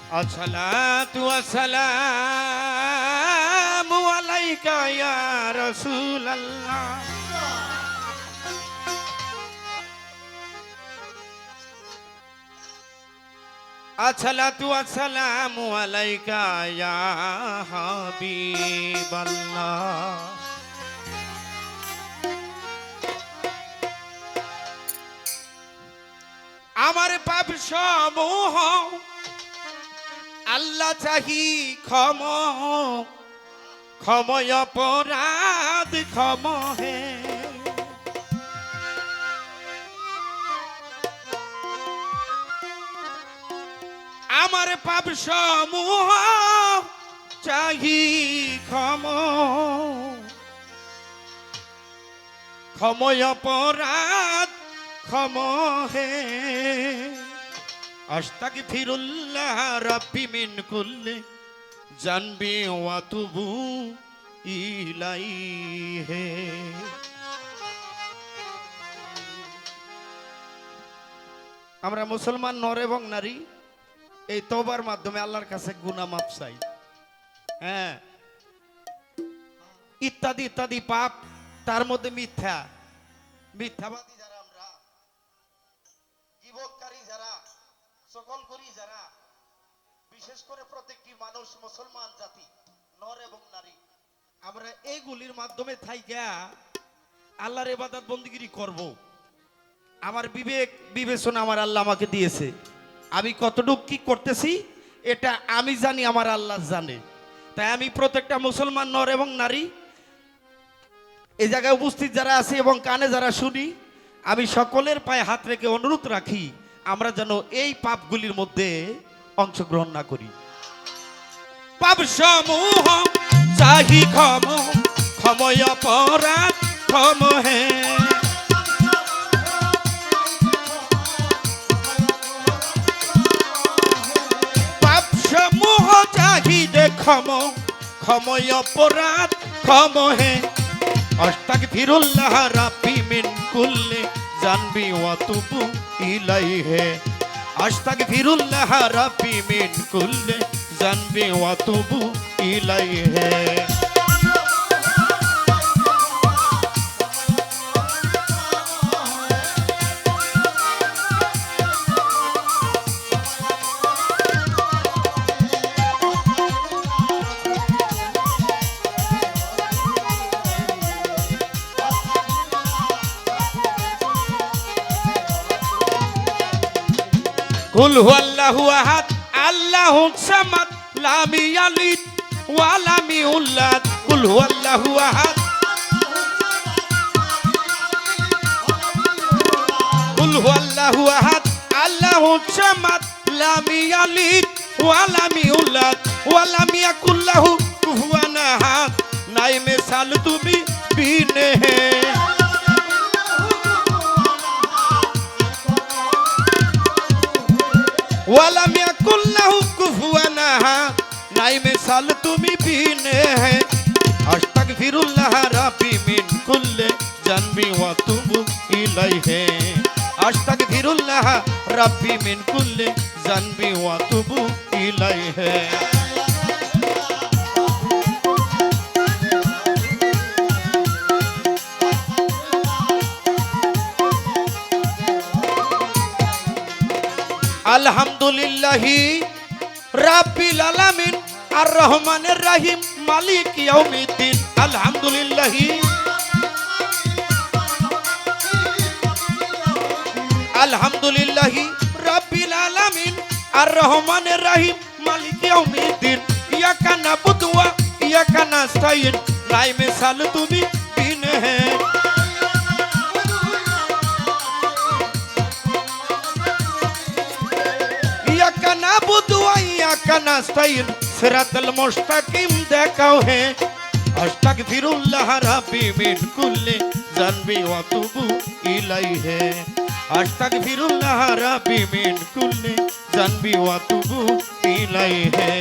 আসসালাতু ওয়াসসালামু আলাইকা ইয়া রাসূলাল্লাহ। আসসালাতু ওয়াসসালামু আলাইকা ইয়া হাবিবাল্লাহ। আমার পাপ সমূহ আল্লাহ চাহি ক্ষম, ক্ষময় অপরাধ ক্ষম হে। আমার পাপ সমূহ চাহি ক্ষম, ক্ষময় অপরাধ ক্ষম হে। আস্তাগফিরুল্লাহ রাব্বি মিন কুল্লি জানবি ওয়া তুবু ইলাইহি। আমরা মুসলমান নর এবং নারী এই তওবার মাধ্যমে আল্লাহর কাছে গুনাহ মাফ চাই। হ্যাঁ, ইত্যাদি ইত্যাদি পাপ, তার মধ্যে মিথ্যাবাদী যারা, আমরা গীবতকারী যারা, সকল করি যারা, বিশেষ করে প্রত্যেকটি মানুষ মুসলমান জাতি নর এবং নারী, আমরা এইগুলির মাধ্যমে থাইকা আল্লাহর ইবাদত বন্দেগী করব। আমার বিবেক বিবেচনা আমার আল্লাহ আমাকে দিয়েছে, আমি কতটুকু কি করতেছি এটা আমি জানি, আমার আল্লাহ জানে। তাই আমি প্রত্যেকটা মুসলমান নর এবং নারী এই জায়গায় উপস্থিত যারা আছে এবং কানে যারা শুনি, আমি সকলের পায়ে হাত রেখে অনুরোধ রাখি আমরা যেন এই পাপগুলির মধ্যে অংশগ্রহণ না করি। পাপ সমূহ চাহি ক্ষম, ক্ষময় অপরাধ ক্ষম হে। পাপ সমূহ চাহি দে ক্ষম, ক্ষময় অপরাধ ক্ষম হে। আস্তাগফিরুল্লাহ রাব্বি মিন কুল্লি জানবি ওয়া তুবু ইলাইহি। আস্তাগফিরুল্লাহ রাব্বি মিন কুল্লি জানবি ওয়া তুবু ইলাইহি। কুল হুয়াল্লাহু আহাদ আল্লাহুস সামাদ লাম ইয়ালিদ ওয়া লাম ইউলাদ। কুল হুয়াল্লাহু আহাদ, কুল হুয়াল্লাহু আহাদ আল্লাহুস সামাদ লাম ইয়ালিদ ওয়া লাম ইউলাদ ওয়া লাম ইয়াকুল লাহু কুফুয়ান আহাদ। নাই মিসাল তুমি বিনে হে। ওয়ালাম ইয়াকুল লাহু কুফুয়ান আহাদ, নাই মিসাল তুমি বিনে হে। আস্তাগফিরুল্লাহ রাব্বি মিন কুল্লি জানবি ওয়া তুবু ইলাইহি। আস্তাগফিরুল্লাহ রাব্বি মিন কুল্লি জানবি ওয়া তুবু ইলাইহি। আলহামদুলিল্লাহি রাব্বিল আলামিন আর রহমানির রহিম মালিক ইয়াউমিদ্দিন। আলহামদুলিল্লাহি, আলহামদুলিল্লাহি রাব্বিল আলামিন আর রহমানির রহিম মালিক ইয়াউমিদ্দিন। ইয়াকা নাবুদু ওয়া ইয়াকা নাস্তাইন, নাই মিসাল তুমি বিনে হে। ইয়াকা নাবুদু ওয়া ইয়াকা নাস্তাইন, সিরাতাল মুস্তাকিম দেখাও হে। আস্তাগফিরুল্লাহ রাব্বি মিন কুল্লি জানবি ওয়া তুবু ইলাইহি। আস্তাগফিরুল্লাহ রাব্বি মিন কুল্লি জানবি ওয়া তুবু ইলাইহি।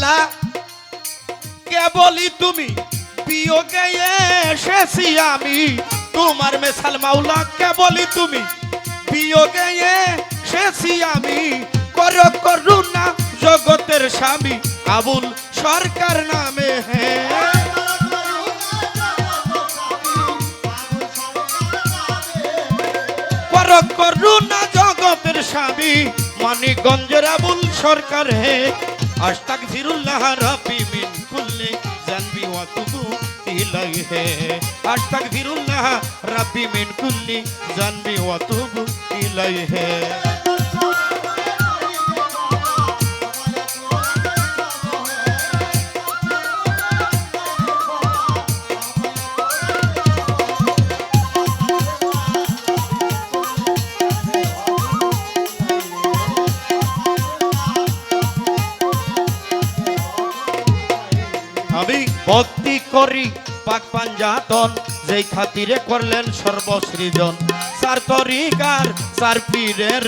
আল্লাহ কেবলই তুমি বিয়োগে এসেছি আমি তোমার মেসাল মাওলা কেবলই তুমি বিয়োগে এসেছি আমি করুণা জগতের স্বামী আবুল সরকার নামে করুণা জগতের স্বামী মানিকগঞ্জের আবুল সরকার হে আস্তাগফিরুল্লাহ রাব্বি মিন কুল্লি জানবি ওয়া তুবু ইলাইহি আস্তাগফিরুল্লাহ রাব্বি মিন কুল্লি জানবি ওয়া তুবু ইলাইহি আমি ভক্তি করি পাক পাঞ্জাতন যেই খাতিরে করলেন সর্বসৃজন সার তরিকার সার পীরের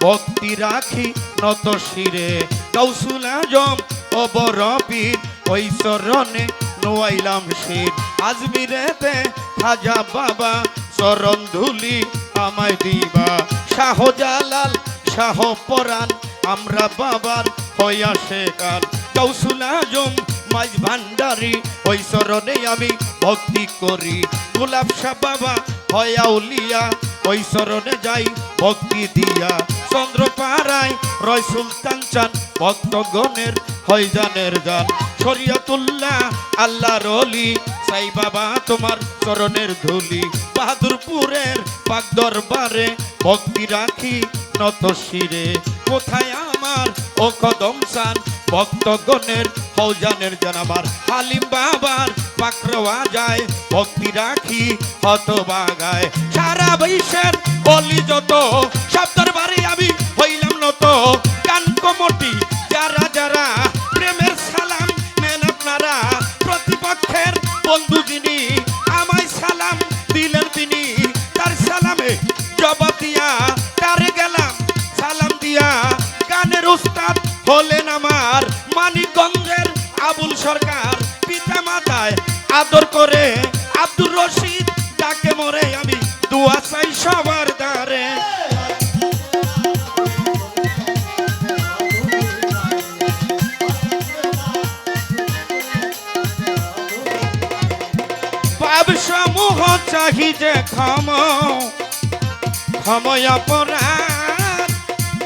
ভক্তি রাখি নত শিরে গৌসুল আজম ও বড় পীর ওই চরণে নোয়াইলাম শির আজমিরেতে খাজা বাবা চরণ ধুলি আমায় দিবা শাহজালাল শাহ পরাণ আমরা বাবার হইয়া শেখান গৌসুল আজম মাঝ ভান্ডারি ওই চরণে আমি ভক্তি করি গোলাপ শাহ বাবা হয় আউলিয়া ওই চরণে যাই ভক্তি দিয়া চন্দ্রপাড়ায় রয় সুলতান চান ভক্তগণের হয় জানের গান শরিয়তুল্লাহ আল্লাহর ওলি সাই বাবা তোমার চরণের ধুলি বাহাদুরপুরের পাক দরবারে ভক্তি রাখি নত শিরে কোথায় আমার ও কদম চান ভক্তগণের হৌজানের জানাবার হালিম বাবার পাকরওয়া যায় ভক্তি রাখি হত বাগায় সারা বিশ্বের বলি যত সব দরবারে আমি হইলাম নত কান কমটি যারা যারা প্রেমের সালাম নেন আপনারা প্রতিপক্ষের বন্ধু যিনি আমায় সালাম দিলেন তিনি তার সালামে জবাব দিয়া তারে গেলাম সালাম দিয়া গানের উস্তাদ হলেন আমার মানিকগঞ্জের আবুল সরকার পিতা মাতায় আদর করে আব্দুর রশিদ ডাকে মরে আমি দোয়া চাই সবার দ্বারে পাপ সমূহ চাহি যে ক্ষময় অপরাধ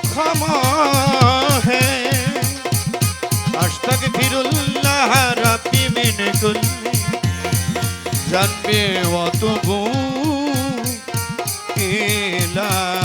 ক্ষম হে আস্তাগফিরুল্লাহ রাব্বি মিন কুল্লি জানবি ওয়া তুবু ইলাইহি